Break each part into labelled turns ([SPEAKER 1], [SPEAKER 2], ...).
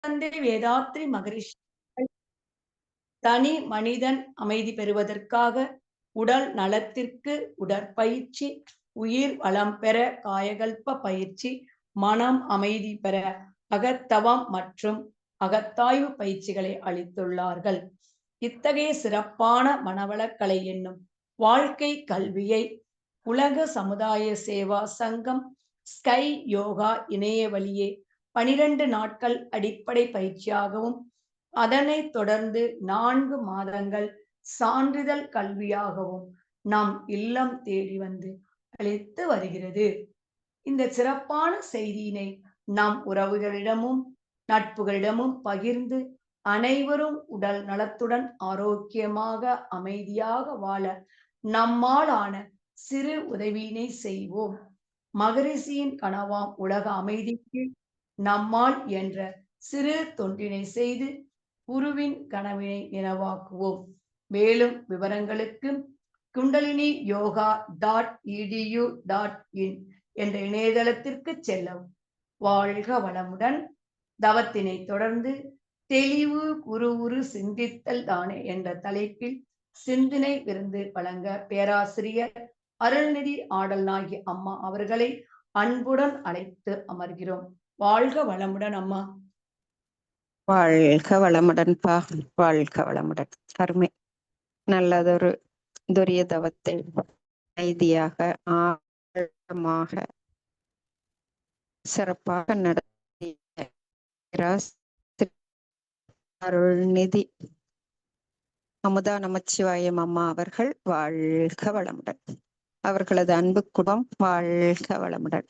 [SPEAKER 1] தந்தை வேதாத்ரி மகரிஷி தனி மனிதன் அமைதி பெறுவதற்காக உடல் நலத்திற்கு உடற்பயிற்சி, உயிர் வளம் பெற காயகல்ப பயிற்சி, மனம் அமைதி பெற அகத்தவம் மற்றும் அகத்தாய்வு பயிற்சிகளை அளித்துள்ளார்கள். இத்தகைய சிறப்பான மனவளக்கலை என்னும் வாழ்க்கை கல்வியை உலக சமுதாய சேவா சங்கம் ஸ்கை யோகா இணைய வழியே 12 நாட்கள் அடிப்படை பயிற்சியாகவும், அதனைத் தொடர்ந்து 4 மாதங்கள் சான்றிதழ் கல்வியாகவும் நம் இல்லம் தேடி வந்து அளித்து வருகிறது. இந்த சிறப்பான செய்தியினை நம் உறவுகளிடமும் நட்புகளிடமும் பகிர்ந்து அனைவரும் உடல் நலத்துடன் ஆரோக்கியமாக அமைதியாக வாழ நம்மாலான சிறு உதவியினை செய்வோம். மகரிஷியின் கனவாம் உலக அமைதிக்கு நம்மால் என்ற சிறு தொண்டினை செய்து குருவின் கனவினை நினைவாக்குவோம். மேலும் விவரங்களுக்கு குண்டலினி yoga.edu.in என்ற இணையதளத்திற்கு செல்லவும். வாழ்க வளமுடன். தவத்தினை தொடர்ந்து தெளிவு குரு உரு சிந்தித்தல் தானே என்ற தலைப்பில் சிந்தனை விருந்து வழங்க பேராசிரியர் அருள்நிதி ஆடல்நாயகி அம்மா அவர்களை அன்புடன் அழைத்து அமர்கிறோம். வாழ்க வளமுடன் அம்மா.
[SPEAKER 2] வாழ்க வளமுடன் பா, வாழ்க வளமுடன். அருமை. நல்லதொரு துரிய தவத்தை அமைதியாக ஆழமாக சிறப்பாக நடத்திய அருள்நிதி அமுதா நமச்சிவாயம் அம்மா அவர்கள் வாழ்க வளமுடன். அவர்களது அன்பு குடும்பம் வாழ்க வளமுடன்.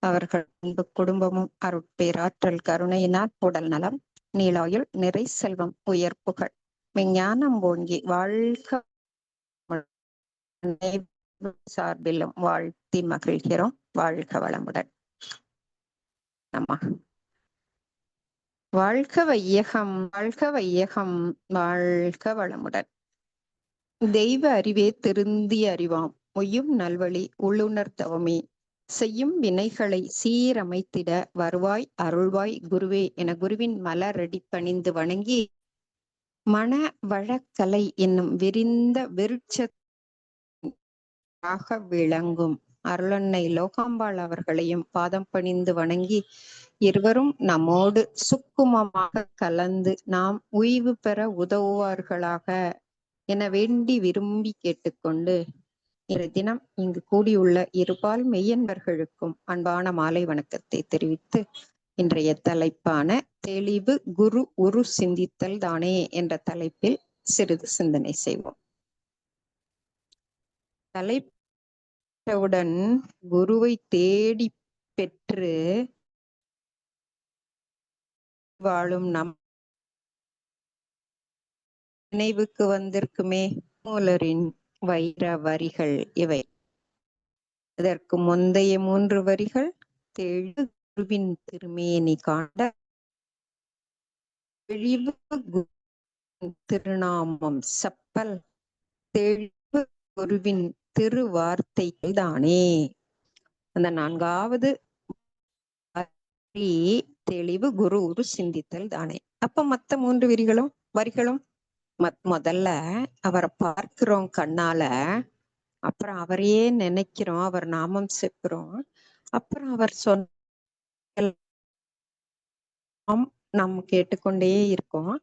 [SPEAKER 2] அவர்கள் அன்பு குடும்பமும் அருட்பேராற்றல் கருணையினால் உடல் நலம், நீளாயுள், நிறை செல்வம், உயர் புகழ், விஞ்ஞானம் ஓங்கி வாழ்க சார்பிலும் வாழ்த்தி மகிழ்கிறோம். வாழ்க வளமுடன். அம்மா வாழ்க வையகம், வாழ்க வையகம், வாழ்க வளமுடன். தெய்வ அறிவே திருந்திய அறிவாம், மொய்யும் நல்வழி உள்ளுணர் தவமே, செய்யும் வினைகளை சீரமைத்திட வருவாய் அருள்வாய் குருவே என குருவின் மலரடி பணிந்து வணங்கி, மன வழக்கலை என்னும் விரிந்த விருட்ச விளங்கும் அருளன்னை லோகாம்பாள் அவர்களையும் பாதம் பணிந்து வணங்கி, இருவரும் நம்மோடு சுக்குமமாக கலந்து நாம் உய்வு பெற உதவுவார்களாக என வேண்டி விரும்பி கேட்டுக்கொண்டு, இன்றைய தினம் இங்கு கூடியுள்ள இருபால் மெய்யன்பர்களுக்கும் அன்பான மாலை வணக்கத்தை தெரிவித்து, இன்றைய தலைப்பான தெளிவு குரு உரு சிந்தித்தல் தானே என்ற தலைப்பில் சிறிது சிந்தனை செய்வோம். தலைப்புடன் குருவை தேடி பெற்று வாழும் நம் நினைவுக்கு வந்திருக்குமே மூலரின் வைர வரிகள் இவை. இதற்கு முந்தைய 3 வரிகள் தெளிவு குருவின் திருமேனி காண்ட தெளிவு திருநாமம் செப்பல் தெளிவு குருவின் திருவார்த்தைகள் தானே. அந்த 4வது தெளிவு குரு உரு சிந்தித்தல் தானே. அப்ப மத்த 3 வரிகளும் முதல்ல அவரை பார்க்கிறோம் கண்ணால, அப்புறம் அவரையே நினைக்கிறோம், அவர் நாமம் செப்புறோம், அப்புறம் அவர் சொன்ன நாம் கேட்டுக்கொண்டே இருக்கோம்.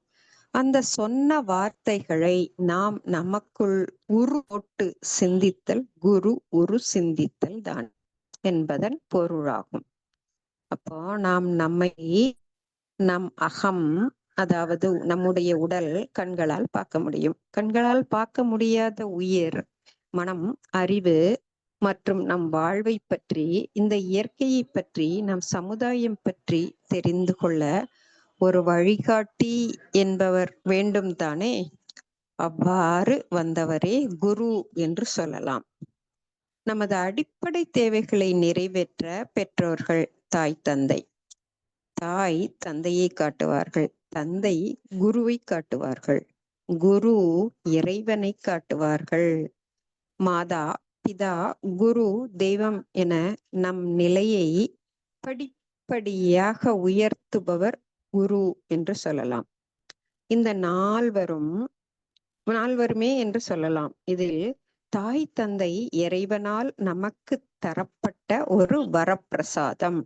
[SPEAKER 2] அந்த சொன்ன வார்த்தைகளை நாம் நமக்குள் உரு போட்டு சிந்தித்தல் குரு உரு சிந்தித்தல் தான் என்பதன் பொருளாகும். அப்போ நாம் நம்மை நம் அகம், அதாவது நம்முடைய உடல் கண்களால் பார்க்க முடியும். கண்களால் பார்க்க முடியாத உயிர், மனம், அறிவு மற்றும் நம் வாழ்வை பற்றி, இந்த இயற்கையை பற்றி, நம் சமுதாயம் பற்றி தெரிந்து கொள்ள ஒரு வழிகாட்டி என்பவர் வேண்டும் தானே. அவ்வாறு வந்தவரே குரு என்று சொல்லலாம். நமது அடிப்படை தேவைகளை நிறைவேற்ற பெற்றோர்கள் தாய் தந்தை. தாய் தந்தையை காட்டுவார்கள், தந்தை குருவை காட்டுவார்கள், குரு இறைவனை காட்டுவார்கள். மாதா பிதா குரு தெய்வம் என நம் நிலையை படிப்படியாக உயர்த்துபவர் குரு என்று சொல்லலாம். இந்த நால்வருமே என்று சொல்லலாம். இதில் தாய் தந்தை இறைவனால் நமக்கு தரப்பட்ட ஒரு வரப்பிரசாதம்.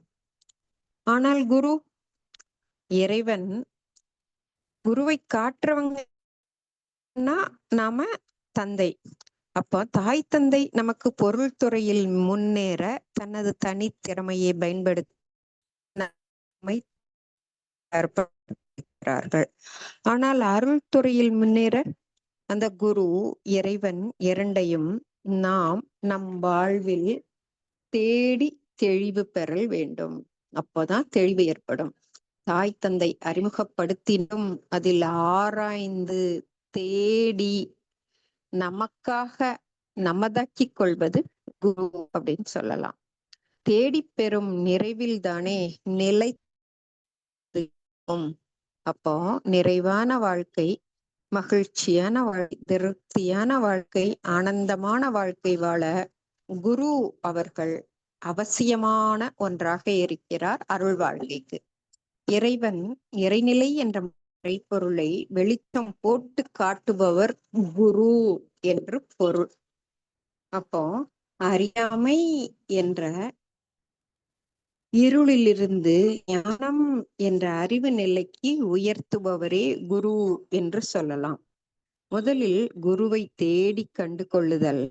[SPEAKER 2] ஆனால் இறைவன் குருவை காட்டுறவங்கன்னா நாம தந்தை. அப்போ தாய் தந்தை நமக்கு பொருள் துறையில் முன்னேற தனது தனித்திறமையை பயன்படுத்தி அர்ப்பணிக்கிறார்கள். ஆனால் அருள் துறையில் முன்னேற அந்த குரு இறைவன் இரண்டையும் நாம் நம் வாழ்வில் தேடி தெளிவு பெறல் வேண்டும். அப்போதான் தெளிவு ஏற்படும். தாய் தந்தை அறிமுகப்படுத்தினும் அதில் ஆராய்ந்து தேடி நமக்காக நமதாக்கிக் கொள்வது குரு அப்படின்னு சொல்லலாம். தேடி பெறும் நிறைவில் தானே நிலை. அப்போ நிறைவான வாழ்க்கை, மகிழ்ச்சியான வாழ்க்கை, திருப்தியான வாழ்க்கை, ஆனந்தமான வாழ்க்கை வாழ குரு அவர்கள் அவசியமான ஒன்றாக இருக்கிறார் அருள் வாழ்க்கைக்கு. இறைவன் இறைநிலை என்ற பொருளை வெளிச்சம் போட்டு காட்டுபவர் குரு என்று பொருள். அப்போ அறியாமை என்ற இருளிலிருந்து ஞானம் என்ற அறிவு நிலைக்கு உயர்த்துபவரே குரு என்று சொல்லலாம். முதலில் குருவை தேடி கண்டு கொள்ளுதல்,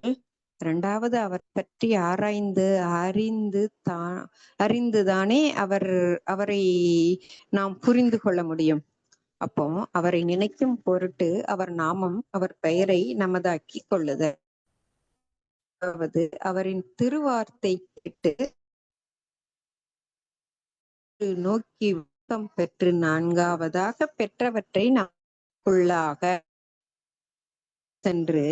[SPEAKER 2] இரண்டாவது அவர் பற்றி ஆராய்ந்து அறிந்துதானே அவரை நாம் புரிந்து கொள்ள முடியும். அப்போ அவரை நினைக்கும் பொருட்டு அவர் நாமம், அவர் பெயரை நமதாக்கி கொள்ளுதல், அவரின் திருவார்த்தை கேட்டு நோக்கி ஊக்கம் பெற்று நான்காவதாக பெற்றவற்றை நமக்குள்ளாக சென்று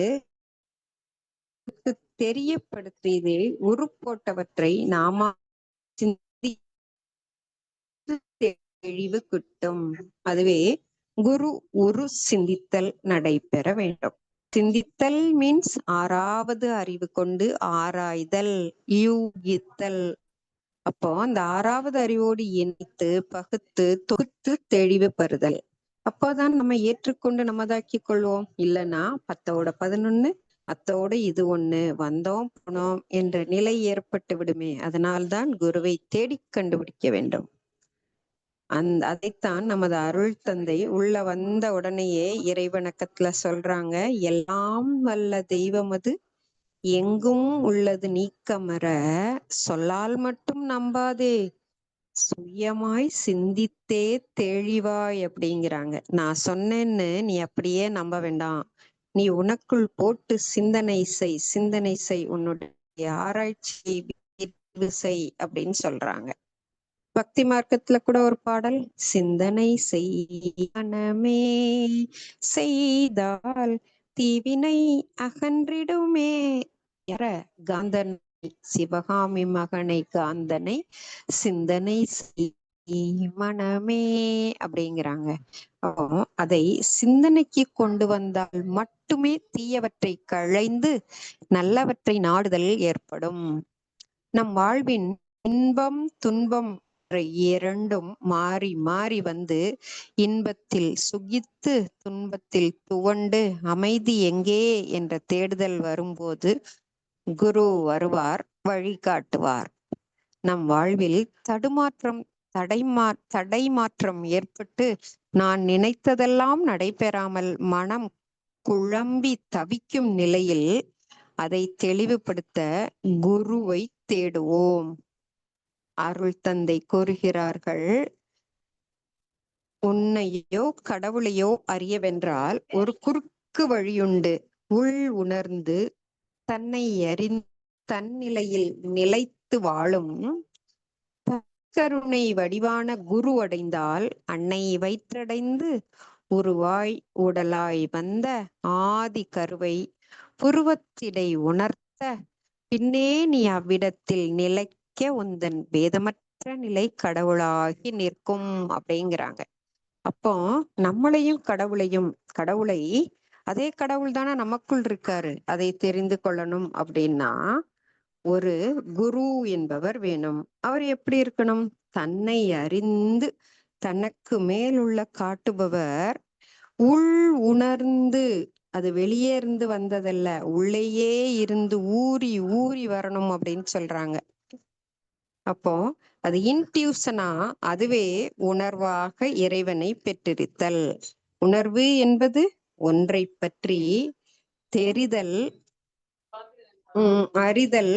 [SPEAKER 2] தெரியப்படுத்தியதே உரு போட்டவற்றை நாம தெளிவு கிட்டும். அதுவே குரு உரு சிந்தித்தல் நடைபெற வேண்டும். சிந்தித்தல் மீன்ஸ் ஆறாவது அறிவு கொண்டு ஆராய்தல், யூகித்தல். அப்போ அந்த ஆறாவது அறிவோடு இணைத்து பகுத்து தொகுத்து தெளிவு பெறுதல். அப்போதான் நம்ம ஏற்றுக்கொண்டு நமதாக்கி கொள்வோம். இல்லைன்னா 10ஓட 11 அத்தோடு இது ஒண்ணு, வந்தோம் போனோம் என்ற நிலை ஏற்பட்டு விடுமே. அதனால்தான் குருவை தேடி கண்டுபிடிக்க வேண்டும். அதைத்தான் நமது அருள் தந்தை உள்ள வந்த உடனேயே இறைவணக்கத்துல சொல்றாங்க, எல்லாம் வல்ல தெய்வம் அது எங்கும் உள்ளது நீக்கமற, சொல்லால் மட்டும் நம்பாதே, சுயமாய் சிந்தித்தே தெளிவாய் அப்படிங்கிறாங்க. நான் சொன்னேன்னு நீ அப்படியே நம்ப வேண்டாம். நீ உனக்குள் போட்டு சிந்தனை செய், உன்னுடைய ஆராய்ச்சி செய் அப்படின்னு சொல்றாங்க. பக்தி மார்க்கத்துல கூட ஒரு பாடல், சிந்தனை செய்யனமே செய்தால் தீவினை அகன்றிடுமே. காந்தனை, சிவகாமி மகனை காந்தனை சிந்தனை மனமே அப்படிங்கிறாங்க. அதை சிந்தனைக்கு கொண்டு வந்தால் மட்டுமே தீயவற்றை களைந்து நல்லவற்றை நாடுதல் ஏற்படும். நம் வாழ்வின் இன்பம் துன்பம் இரண்டும் மாறி மாறி வந்து இன்பத்தில் சுகித்து துன்பத்தில் துவண்டு அமைதி எங்கே என்ற தேடுதல் வரும்போது குரு வருவார், வழிகாட்டுவார். நம் வாழ்வில் தடை மாற்றம் ஏற்பட்டு நான் நினைத்ததெல்லாம் நடைபெறாமல் மனம் குழம்பி தவிக்கும் நிலையில் அதை தெளிவுபடுத்த குருவை தேடுவோம். அருள் தந்தை கூறுகிறார்கள், உன்னையோ கடவுளையோ அறியவென்றால் ஒரு குறுக்கு வழியுண்டு. உள் உணர்ந்து தன்னை தன்னிலையில் நிலைத்து வாழும் கருணை வடிவான குரு அடைந்தால் அன்னை வயிற்றடைந்து உருவாய் உடலாய் வந்த ஆதி கருவை புருவத்திடை உணர்த்த பின்னே நீ அவ்விடத்தில் நிலைக்க உந்தன் வேதமற்ற நிலை கடவுளாகி நிற்கும் அப்படிங்கிறாங்க. அப்போ நம்மளையும் கடவுளை அதே கடவுள் தானே நமக்குள் இருக்காரு, அதை தெரிந்து கொள்ளணும் அப்படின்னா ஒரு குரு என்பவர் வேணும். அவர் எப்படி இருக்கணும்? தன்னை அறிந்து தனக்கு மேலுள்ள காட்டுபவர் உள் உணர்ந்து, அது வெளியே இருந்து வந்ததல்ல, உள்ளேயே இருந்து ஊறி ஊறி வரணும் அப்படின்னு சொல்றாங்க. அப்போ அது இன்டியூஷனா, அதுவே உணர்வாக இறைவனை பெற்றிருத்தல். உணர்வு என்பது ஒன்றை பற்றி தெரிதல், அறிதல்,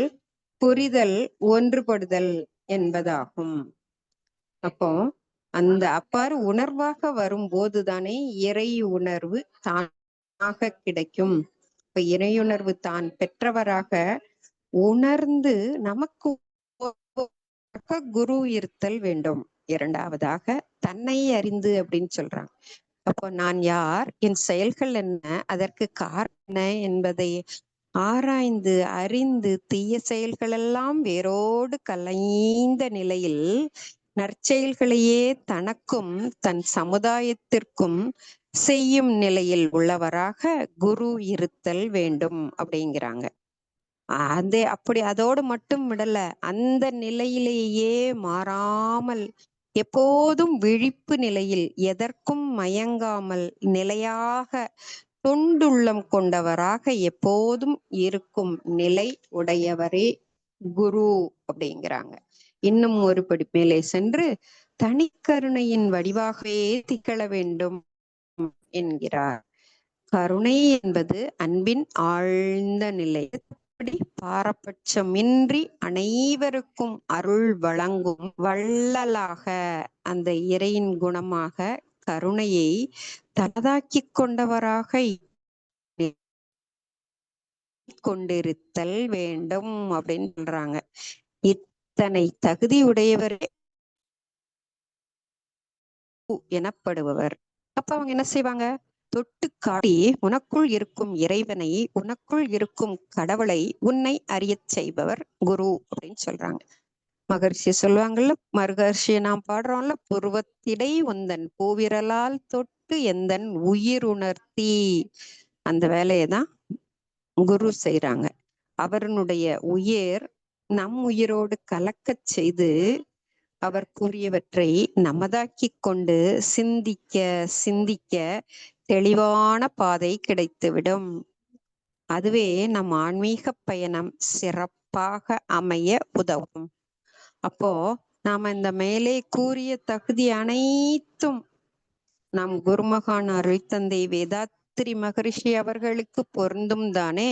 [SPEAKER 2] புரிதல், ஒன்றுபடுதல் என்பதாகும். அப்போ அந்த அப்பாறு உணர்வாக வரும்போதுதானே இறை உணர்வு தானாக கிடைக்கும். இப்ப இறையுணர்வு தான் பெற்றவராக உணர்ந்து நமக்கு குரு இருத்தல் வேண்டும். இரண்டாவதாக தன்னை அறிந்து அப்படின்னு சொல்றாங்க. அப்போ நான் யார், என் செயல்கள் என்ன, அதற்கு காரணம் என்ன என்பதை ஆராய்ந்து அறிந்து தீய செயல்கள் எல்லாம் வேரோடு கலைந்த நிலையில் நற்செயல்களையே தனக்கும் தன் சமுதாயத்திற்கும் செய்யும் நிலையில் உள்ளவராக குரு இருத்தல் வேண்டும் அப்படிங்கிறாங்க. அப்படி அதோடு மட்டும் விடல, அந்த நிலையிலேயே மாறாமல் எப்போதும் விழிப்பு நிலையில் எதற்கும் மயங்காமல் நிலையாக தொண்டுள்ளம் கொண்டவராக எப்போதும் இருக்கும் நிலை உடையவரே குரு அப்படிங்கிறாங்க. இன்னும் ஒரு படி மேலே சென்று தனிக்கருணையின் வடிவாகவே திகழ வேண்டும் என்கிறார். கருணை என்பது அன்பின் ஆழ்ந்த நிலை. பாரபட்சமின்றி அனைவருக்கும் அருள் வழங்கும் வள்ளலாக, அந்த இறையின் குணமாக கருணையை தனதாக்கி கொண்டவராக கொண்டிருத்தல் வேண்டும் அப்படின்னு சொல்றாங்க. இத்தனை தகுதியுடையவரே எனப்படுபவர். அப்ப அவங்க என்ன செய்வாங்க? தொட்டு காட்டி உனக்குள் இருக்கும் இறைவனை, உனக்குள் இருக்கும் கடவுளை உன்னை அறிய செய்பவர் குரு அப்படின்னு சொல்றாங்க. மகர்ஷி சொல்லுவாங்கல்ல, மகர்ஷியை நாம் பாடுறோம்ல, புருவத்திடை உந்தன் பூவிரலால் தொட்டு எந்தன் உயிர் உணர்த்தி, அந்த வேலையைதான் குரு செய்யறாங்க. அவருடைய உயிர் நம் உயிரோடு கலக்க செய்து அவர் கூறியவற்றை நமதாக்கி கொண்டு சிந்திக்க சிந்திக்க தெளிவான பாதை கிடைத்துவிடும். அதுவே நம் ஆன்மீக பயணம் சிறப்பாக அமைய உதவும். அப்போ நாம இந்த மேலே கூறிய தகுதி அனைத்தும் நம் குருமகான் அருள் தந்தை வேதாத்திரி மகரிஷி அவர்களுக்கு பொருந்தும் தானே?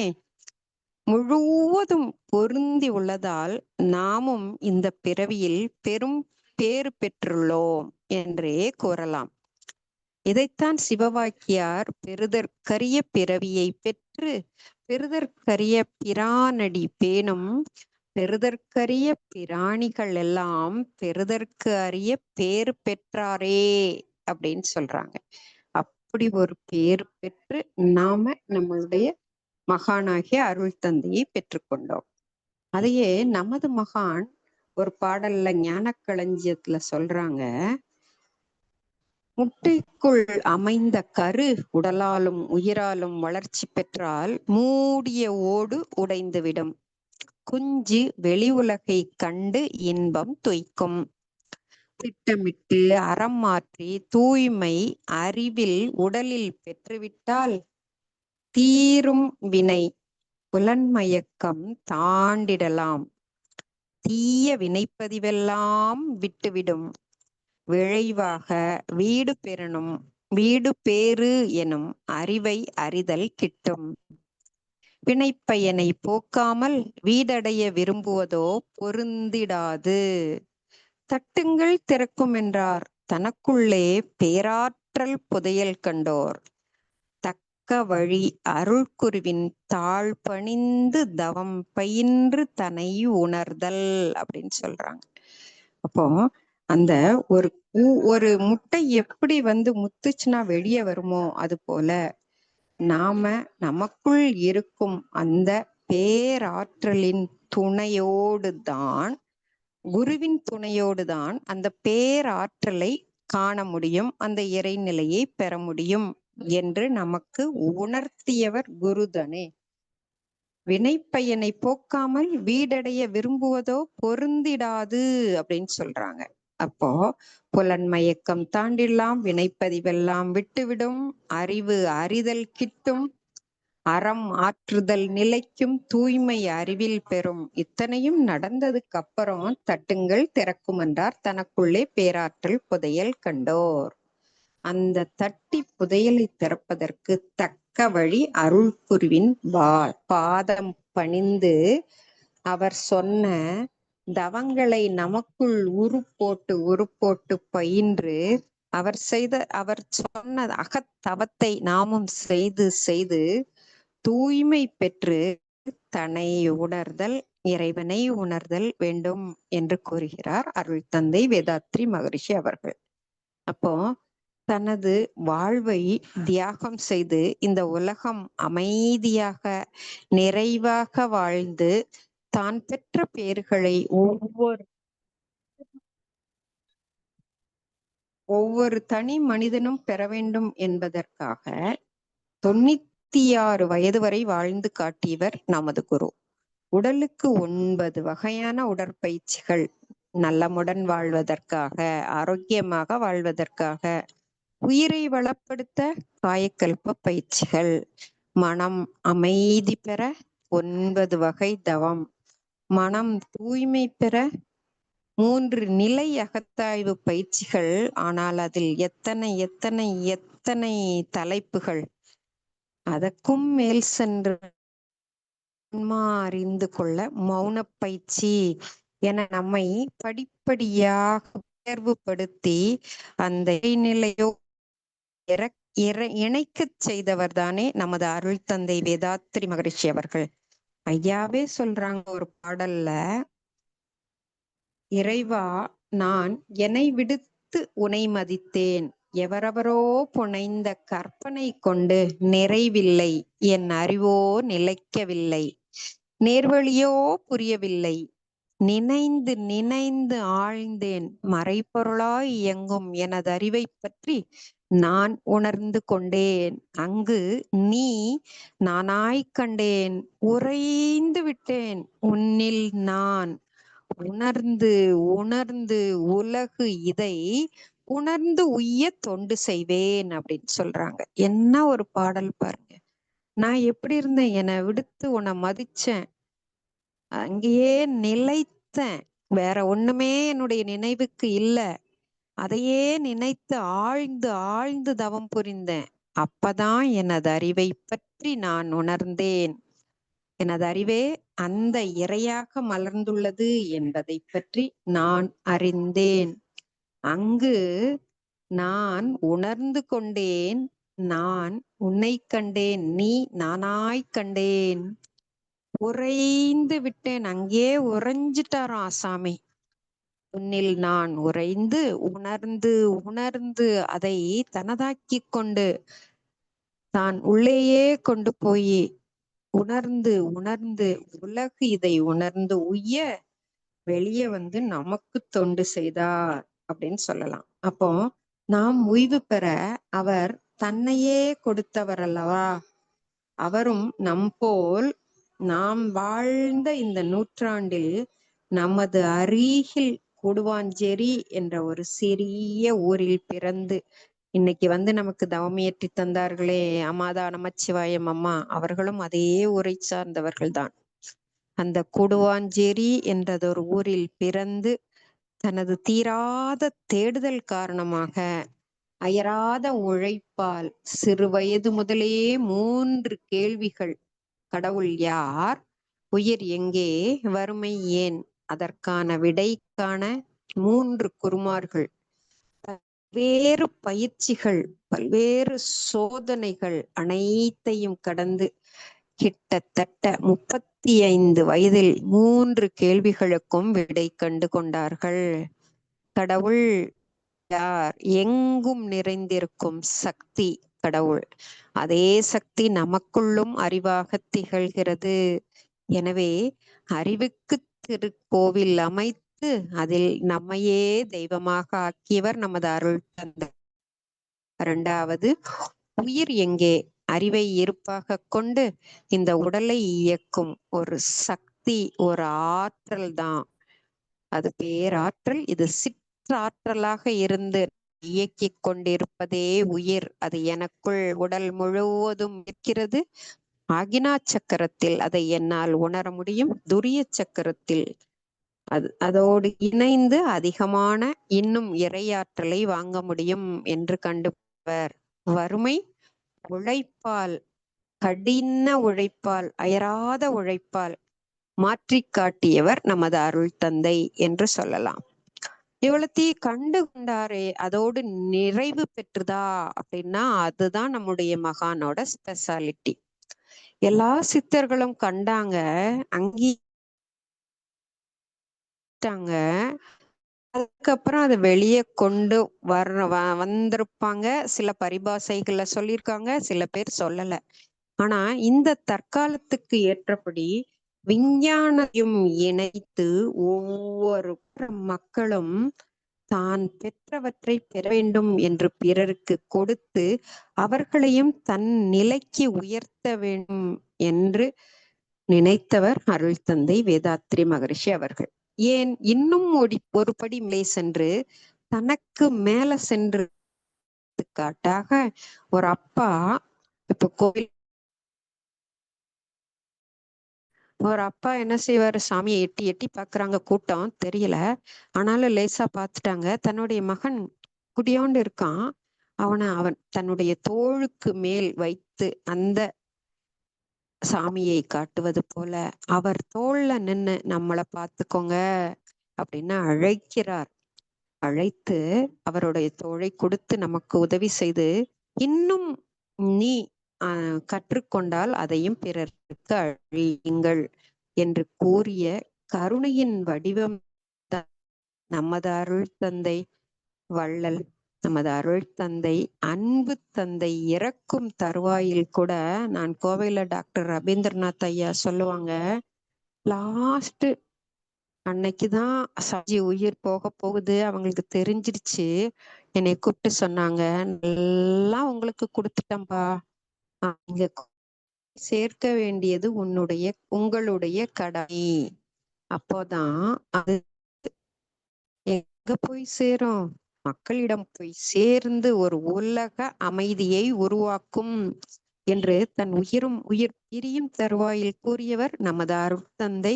[SPEAKER 2] முழுவதும் பொருந்தி உள்ளதால் நாமும் இந்த பிறவியில் பெரும் பேறு பெற்றுள்ளோம் என்றே கூறலாம். இதைத்தான் சிவவாக்கியார் பெறுதற்கரிய பிறவியை பெற்று பெறுதற்கரிய பிரானடி பேணும் பெறுதற்கரிய பிராணிகள் எல்லாம் பெறுதற்கு அரிய பேறு பெற்றாரே அப்படின்னு சொல்றாங்க. அப்படி ஒரு பேர் பெற்று நாம நம்மளுடைய மகானாகிய அருள் தந்தையை பெற்றுக்கொண்டோம். அதையே நமது மகான் ஒரு பாடல்ல ஞானக்களஞ்சியத்துல சொல்றாங்க, முட்டைக்குள் அமைந்த கரு உடலாலும் உயிராலும் வளர்ச்சி பெற்றால் மூடிய ஓடு உடைந்துவிடும். குஞ்சு வெளி உலகை கண்டு இன்பம் துய்க்கும். திட்டமிட்டு அறம் மாற்றி தூய்மை அறிவில் உடலில் பெற்றுவிட்டால் தீரும் வினை புலன்மயக்கம் தாண்டிடலாம். தீய வினைப்பதிவெல்லாம் விட்டுவிடும். விளைவாக வீடு பெறணும், வீடு பேறு எனும் அறிவை அறிதல் கிட்டும். வினைப்பயனை போக்காமல் வீடடைய விரும்புவதோ பொருந்திடாது. தட்டுங்கள் திறக்கும் என்றார், தனக்குள்ளே பேராற்றல் புதையல் கண்டோர். தக்க வழி அருள்குருவின் தாழ் பணிந்து தவம் பயின்று தன்னை உணர்தல் அப்படின்னு சொல்றாங்க. அப்போ அந்த ஒரு முட்டை எப்படி முத்துச்சுன்னா வெளியே வருமோ, அது போல நாம நமக்குள் இருக்கும் அந்த பேராற்றலின் துணையோடு தான், குருவின் துணையோடு தான் அந்த பேராற்றலை காண முடியும், அந்த இறைநிலையை பெற முடியும் என்று நமக்கு உணர்த்தியவர் குருதனே. வினைப்பயனை போக்காமல் வீடடைய விரும்புவதோ பொருந்திடாது அப்படின்னு சொல்றாங்க. அப்போ புலன்மயக்கம் தாண்டிடலாம், வினைப்பதிவெல்லாம் விட்டுவிடும், அறிவு அறிதல் கிட்டும், அறம் ஆற்றுதல் நிலைக்கும், தூய்மை அறிவில் பெறும். இத்தனையும் நடந்ததுக்கு அப்புறம் தட்டுங்கள் திறக்கும் என்றார். தனக்குள்ளே பேராற்றல் புதையல் கண்டோர். அந்த தட்டி புதையலை திறப்பதற்கு தக்க வழி அருள் குருவின் பாதம் பணிந்து அவர் சொன்ன தவங்களை நமக்குள் உருப்போட்டு பயின்று அவர் சொன்ன அகத்தவத்தை நாமும் செய்து தூய்மை பெற்று தன்னை உணர்தல், இறைவனை உணர்தல் வேண்டும் என்று கூறுகிறார் அருள் தந்தை வேதாத்ரி மகரிஷி அவர்கள். அப்போ தனது வாழ்வை தியாகம் செய்து இந்த உலகம் அமைதியாக நிறைவாக வாழ்ந்து தான் பெற்ற பேறுகளை ஒவ்வொரு தனி மனிதனும் பெற வேண்டும் என்பதற்காக 96 வயது வரை வாழ்ந்து காட்டியவர் நமது குரு. உடலுக்கு 9 வகையான உடற்பயிற்சிகள், நலமுடன் வாழ்வதற்காக, ஆரோக்கியமாக வாழ்வதற்காக, உயிரை வளப்படுத்த காயக்கல்ப பயிற்சிகள், மனம் அமைதி பெற 9 வகை தவம், மனம் தூய்மை பெற 3 நிலை அகத்தாய்வு பயிற்சிகள். ஆனால் அதில் எத்தனை எத்தனை எத்தனை தலைப்புகள்! அதற்கும் மேல் சென்று அறிந்து கொள்ள மௌன பயிற்சி என நம்மை படிப்படியாக தேர்வுபடுத்தி அந்த நிலையோ இணைக்க செய்தவர் தானே நமது அருள் தந்தை வேதாத்ரி மகரிஷி அவர்கள். ஐயாவே சொல்றாங்க ஒரு பாடல்ல, இறைவா நான் என்னை விடுத்து உனை மதித்தேன், எவரவரோ புனைந்த கற்பனை கொண்டு நிறைவில்லை, என் அறிவோ நிலைக்கவில்லை, நேர்வழியோ புரியவில்லை, நினைந்து நினைந்து ஆழ்ந்தேன், மறைபொருளாய் இயங்கும் எனது அறிவை பற்றி நான் உணர்ந்து கொண்டேன், அங்கு நீ நானாய் கண்டேன், உறைந்து விட்டேன் உன்னில் நான், உணர்ந்து உணர்ந்து உலகு இதை உணர்ந்து உய்ய தொண்டு செய்வேன் அப்படின்னு சொல்றாங்க. என்ன ஒரு பாடல் பாருங்க! நான் எப்படி இருந்தேன், என்னை விடுத்து உன்னை மதிச்சேன், அங்கேயே நிலைத்தேன், வேற ஒண்ணுமே என்னுடைய நினைவுக்கு இல்ல, அதையே நினைத்து ஆழ்ந்து ஆழ்ந்து தவம் புரிந்தேன், அப்பதான் எனது அறிவை பற்றி நான் உணர்ந்தேன், எனது அறிவே அந்த இறையாக மலர்ந்துள்ளது என்பதை பற்றி நான் அறிந்தேன், அங்கு நான் உணர்ந்து கொண்டேன், நான் உன்னை கண்டேன், நீ நானாய் கண்டேன், உறைந்து விட்டேன். அங்கே உறைஞ்சிட்டாராம் ஆசாமி. உன்னில் நான் உறைந்து உணர்ந்து உணர்ந்து அதை தனதாக்கி கொண்டு தான் உள்ளேயே கொண்டு போய் உணர்ந்து உணர்ந்து உலகு இதை உணர்ந்து உய்ய வெளியே நமக்கு தொண்டு செய்தார் அப்படின்னு சொல்லலாம். அப்போ நாம் ஓய்வு பெற அவர் தன்னையே கொடுத்தவர் அல்லவா. அவரும் நம்போல் நாம் வாழ்ந்த இந்த நூற்றாண்டில் நமது அருகில் கூடுவாஞ்சேரி என்ற ஒரு சிறிய ஊரில் பிறந்து இன்னைக்கு நமக்கு தவமியற்றி தந்தார்களே அம்மாதா நமச்சிவாயம் அம்மா, அவர்களும் அதே ஊரை சார்ந்தவர்கள் தான். அந்த கூடுவாஞ்சேரி என்றதொரு ஊரில் பிறந்து தனது தீராத தேடுதல் காரணமாக அயராத உழைப்பால் சிறு வயது முதலே 3 கேள்விகள்: கடவுள் யார், உயிர் எங்கே, வறுமை ஏன், அதற்கான விடை காண 3 குருமார்கள், பல்வேறு பயிற்சிகள், பல்வேறு சோதனைகள் அனைத்தையும் கடந்து கிட்டத்தட்ட 35 வயதில் 3 கேள்விகளுக்கும் விடை கண்டு கொண்டார்கள். கடவுள் யார்? எங்கும் நிறைந்திருக்கும் சக்தி கடவுள். அதே சக்தி நமக்குள்ளும் அறிவாக திகழ்கிறது. எனவே அறிவுக்கு திருக்கோவில் அமைத்து அதில் நம்மையே தெய்வமாக ஆக்கியவர் நமது அருள் தந்தை. 2வது, உயிர் எங்கே? அறிவை இருப்பாக கொண்டு இந்த உடலை இயக்கும் ஒரு சக்தி, ஒரு ஆற்றல் தான். அது பேராற்றல். இது ஆற்றலாக இருந்து இயக்கிக் கொண்டிருப்பதே உயிர். அது எனக்குள் உடல் முழுவதும் இருக்கிறது. ஆகினா சக்கரத்தில் அதை என்னால் உணர முடியும். துரிய சக்கரத்தில் அதோடு இணைந்து அதிகமான இன்னும் இறையாற்றலை வாங்க முடியும் என்று கண்டுவர். வறுமை உழைப்பால், கடின உழைப்பால், அயராத உழைப்பால் மாற்றி காட்டியவர் நமது அருள் தந்தை என்று சொல்லலாம். இவ்வளத்தையும் கண்டு கொண்டாரே, அதோடு நிறைவு பெற்றுதா அப்படின்னா அதுதான் நம்முடைய மகானோட ஸ்பெஷாலிட்டி. எல்லா சித்தர்களும் கண்டாங்க, அதுக்கப்புறம் அதை வெளியே கொண்டு வந்திருப்பாங்க. சில பரிபாஷைகள்ல சொல்லியிருக்காங்க, சில பேர் சொல்லல. ஆனா இந்த தற்காலத்துக்கு ஏற்றபடி விஞ்ஞானையும் இணைத்து ஒவ்வொரு மக்களும் தான் பெற்றவற்றை பெற வேண்டும் என்று பிறருக்கு கொடுத்து அவர்களையும் தன் நிலைக்கு உயர்த்த வேண்டும் என்று நினைத்தவர் அருள் தந்தை வேதாத்ரி மகரிஷி அவர்கள். ஏன் இன்னும் ஒரு படி மேலே சென்று தனக்கு மேல சென்று காட்டாக ஒரு அப்பா இப்ப கோவில் ஒரு அப்பா என்ன செய்வாரு, சாமியை எட்டி எட்டி பாக்குறாங்க, கூட்டம் தெரியல, ஆனாலும் லேசா பார்த்துட்டாங்க. தன்னுடைய மகன் குடியோண்டு இருக்கான், அவன் தன்னுடைய தோளுக்கு மேல் வைத்து அந்த சாமியை காட்டுவது போல அவர் தோல்ல நின்னு நம்மளை பார்த்துக்கோங்க அப்படின்னு அழைக்கிறார். அழைத்து அவருடைய தோளை கொடுத்து நமக்கு உதவி செய்து, இன்னும் நீ கற்றுக்கொண்டால் அதையும் பிறருக்கு அழியுங்கள் என்று கூறிய கருணையின் வடிவம் நமது அருள் தந்தை வள்ளல். நமது அருள் தந்தை, அன்பு தந்தை இறக்கும் தருவாயில் கூட, நான் கோவையில டாக்டர் ரவீந்திரநாத் ஐயா சொல்லுவாங்க, லாஸ்ட் அன்னைக்குதான் சஜி உயிர் போக போகுது, அவங்களுக்கு தெரிஞ்சிருச்சு. என்னை கூப்பிட்டு சொன்னாங்க, நல்லா உங்களுக்கு கொடுத்துட்டேன்பா, இங்க சேர்க்க வேண்டியது உங்களுடைய கடமை. அப்போதான் அது எங்க போய் சேரும், மக்களிடம் போய் சேர்ந்து ஒரு உலக அமைதியை உருவாக்கும் என்று தன் உயிர் பிரியும் தருவாயில் கூறியவர் நமது அருள் தந்தை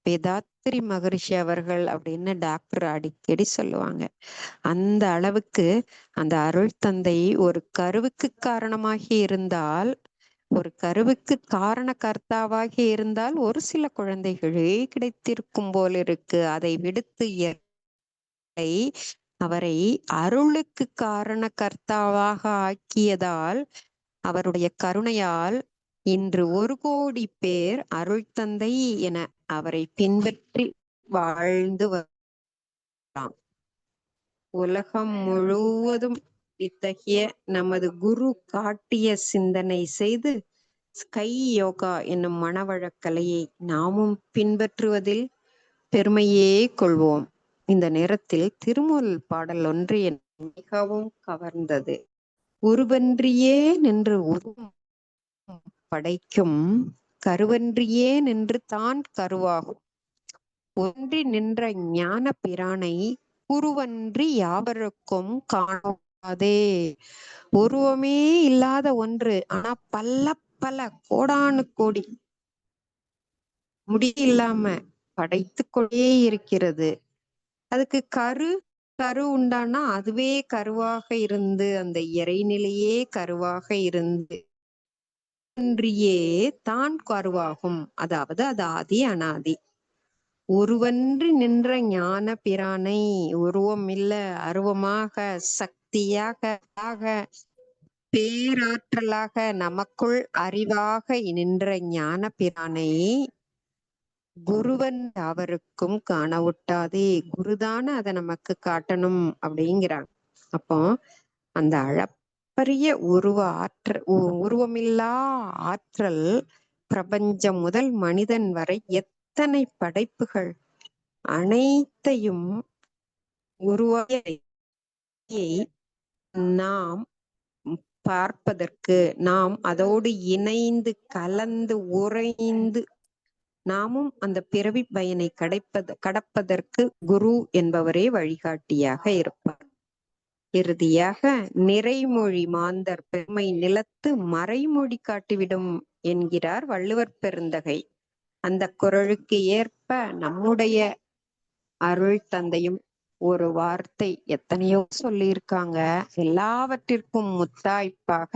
[SPEAKER 2] வேதாத்ரி மகரிஷி அவர்கள் அப்படின்னு டாக்டர் அடிக்கடி சொல்லுவாங்க. அந்த அளவுக்கு அந்த அருள் தந்தை ஒரு கருவுக்கு காரணமாகி இருந்தால், ஒரு கருவுக்கு காரண கர்த்தாவாக இருந்தால் ஒரு சில குழந்தைகளே கிடைத்திருக்கும் போல் இருக்கு. அதை விடுத்து அவரை அருளுக்கு காரண கர்த்தாவாக ஆக்கியதால், அவருடைய கருணையால் இன்று 1 கோடி பேர் அருள் தந்தை என அவரை பின்பற்றி வாழ்ந்து வரலாம். உலகம் முழுவதும் இத்தகைய நமது குரு காட்டிய சிந்தனை செய்து ஸ்கை யோகா என்னும் மனவழக்கலையை நாமும் பின்பற்றுவதில் பெருமையே கொள்வோம். இந்த நேரத்தில் திருமூல் பாடல் ஒன்று என் மிகவும் கவர்ந்தது. உருவன்றியே நின்று உருவம் படைக்கும், கருவன்றியே நின்று தான் கருவாகும், ஒன்றி நின்ற ஞான பிரானை குருவன்றி யாவருக்கும் காணாதே. உருவமே இல்லாத ஒன்று, ஆனா பல கோடானு கோடி முடியில்லாம படைத்து கொண்டே இருக்கிறது. அதுக்கு கரு உண்டானா அதுவே கருவாக இருந்து, அந்த இறைநிலையே கருவாக இருந்து ஒன்றியே தான் கருவாகும். அதாவது அது ஆதி அனாதி. ஒருவன்றி நின்ற ஞான பிரானை, உருவம் இல்ல, அருவமாக, சக்தியாக, பேராற்றலாக, நமக்குள் அறிவாக நின்ற ஞான பிரானை குருவன் அவருக்கும் காண ஒட்டாதே. குருதான அதை நமக்கு காட்டணும் அப்படிங்கிறாங்க. அப்போ அந்த அளப்பரிய உருவமில்லா ஆற்றல் பிரபஞ்சம் முதல் மனிதன் வரை எத்தனை படைப்புகள் அனைத்தையும் உருவாக்கியை நாம் பார்ப்பதற்கு, நாம் அதோடு இணைந்து கலந்து உறைந்து நாமும் அந்த பிறவி பயனை கடப்பதற்கு குரு என்பவரே வழிகாட்டியாக இருப்பார். இறுதியாக நிறைமொழி மாந்தர் பெருமை நிலத்து மறைமொழி காட்டிவிடும் என்கிறார் வள்ளுவர் பெருந்தகை. அந்த குறளுக்கு ஏற்ப நம்முடைய அருள் தந்தையும் ஒரு வார்த்தை எத்தனையோ சொல்லியிருக்காங்க. எல்லாவற்றிற்கும் முத்தாய்ப்பாக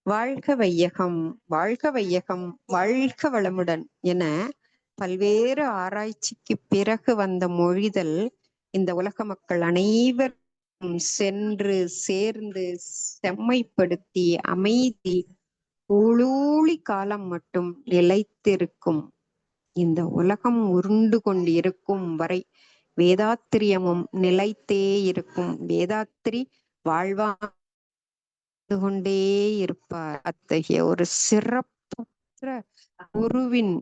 [SPEAKER 2] வாழ்க வையகம், வாழ்க வையகம், வாழ்க வளமுடன் என பல்வேறு ஆராய்ச்சிக்கு பிறகு வந்த மொழிதல் இந்த உலக மக்கள் அனைவரும் சென்று சேர்ந்து செம்மைப்படுத்தி அமைதி ஊழூழி காலம் மட்டும் நிலைத்திருக்கும். இந்த உலகம் உருண்டு கொண்டு இருக்கும் வரை வேதாத்திரியமும் நிலைத்தே இருக்கும். வேதாத்திரி வாழ்வாழ்ந்து கொண்டே இருப்பார். அத்தகைய ஒரு சிறப்பற்ற குருவின்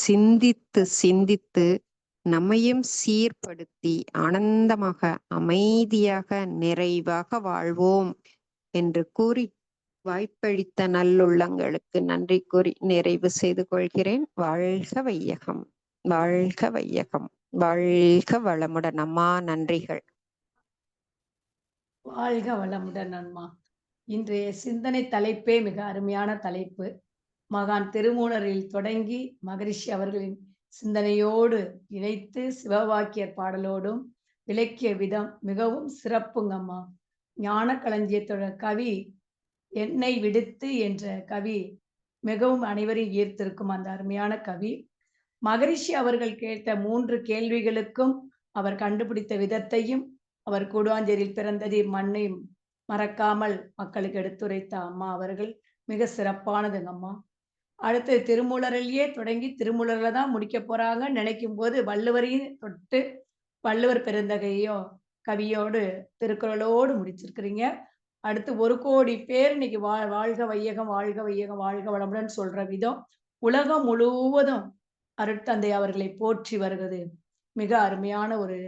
[SPEAKER 2] சிந்தித்து சிந்தித்து நம்மையும் சீர்படுத்தி ஆனந்தமாக அமைதியாக நிறைவாக வாழ்வோம் என்று கூறி வாய்ப்பளித்த நல்லுள்ளங்களுக்கு நன்றி கூறி நிறைவு செய்து கொள்கிறேன். வாழ்க வையகம், வாழ்க வையகம், வாழ்க வளமுடன். அம்மா நன்றிகள்.
[SPEAKER 1] வாழ்க வளமுடன் அம்மா. இன்றைய சிந்தனை தலைப்பே மிக அருமையான தலைப்பு. மகான் திருமூலரில் தொடங்கி மகரிஷி அவர்களின் சிந்தனையோடு இணைத்து சிவவாக்கியர் பாடலோடும் விளக்கிய விதம் மிகவும் சிறப்புங்கம்மா. ஞான களஞ்சியத்தோட கவி என்னை விடுத்து என்ற கவி மிகவும் அனைவரையும் ஈர்த்திருக்கும் அந்த அருமையான கவி. மகரிஷி அவர்கள் கேட்ட 3 கேள்விகளுக்கும் அவர் கண்டுபிடித்த விதத்தையும், அவர் கூடுவாஞ்சேரியில் பிறந்ததை மண்ணையும் மறக்காமல் மக்களுக்கு எடுத்துரைத்த அம்மா அவர்கள் மிக சிறப்பானதுங்க அம்மா. அடுத்து திருமூலரிலேயே தொடங்கி திருமூலர்ல தான் முடிக்க போறாங்க நினைக்கும் போது வள்ளுவரையும் தொட்டு வள்ளுவர் பெருந்தகையோ கவியோடு திருக்குறளோடு முடிச்சிருக்கிறீங்க. அடுத்து 1 கோடி பேர் இன்னைக்கு வாழ்க வையகம், வாழ்க வையகம், வாழ்க வளமுடன் சொல்ற விதம் உலகம் முழுவதும் அருட்தந்தை அவர்களை போற்றி வருகிறது. மிக அருமையான ஒரு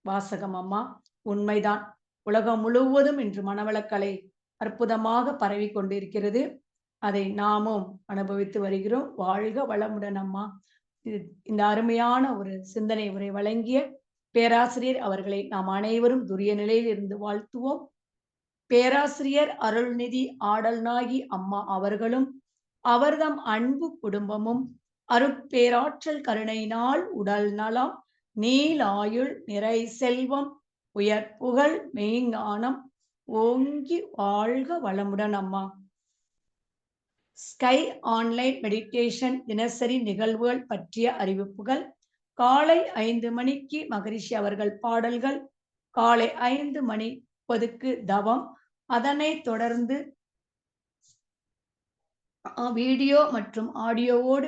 [SPEAKER 1] வாசகம் அம்மா. உண்மைதான். உலகம் முழுவதும் இன்று மனவளக்கலை அற்புதமாக பரவி கொண்டிருக்கிறது. அதை நாமும் அனுபவித்து வருகிறோம். வாழ்க வளமுடன் அம்மா. இந்த அருமையான ஒரு சிந்தனை உரை வழங்கிய பேராசிரியர் அவர்களை நாம் அனைவரும் துரிய நிலையில் இருந்து வாழ்த்துவோம். பேராசிரியர் அருள்நிதி ஆடல்நாயகி அம்மா அவர்களும் அவர்தம் அன்பு குடும்பமும் அருட்பேராற்றல் கருணையினால் உடல் நலம், நீளாயுள், நிறை செல்வம், உயர் புகழ், மெய்ஞானம் ஓங்கி வாழ்க வளமுடன் அம்மா. ஸ்கை ஆன்லைன் மெடிடேஷன் தினசரி நிகழ்வுகள் பற்றிய அறிவிப்புகள். காலை 5 மணிக்கு மகரிஷி அவர்கள் பாடல்கள், காலை 5:30க்கு தவம், அதனைத் தொடர்ந்து வீடியோ மற்றும் ஆடியோவோடு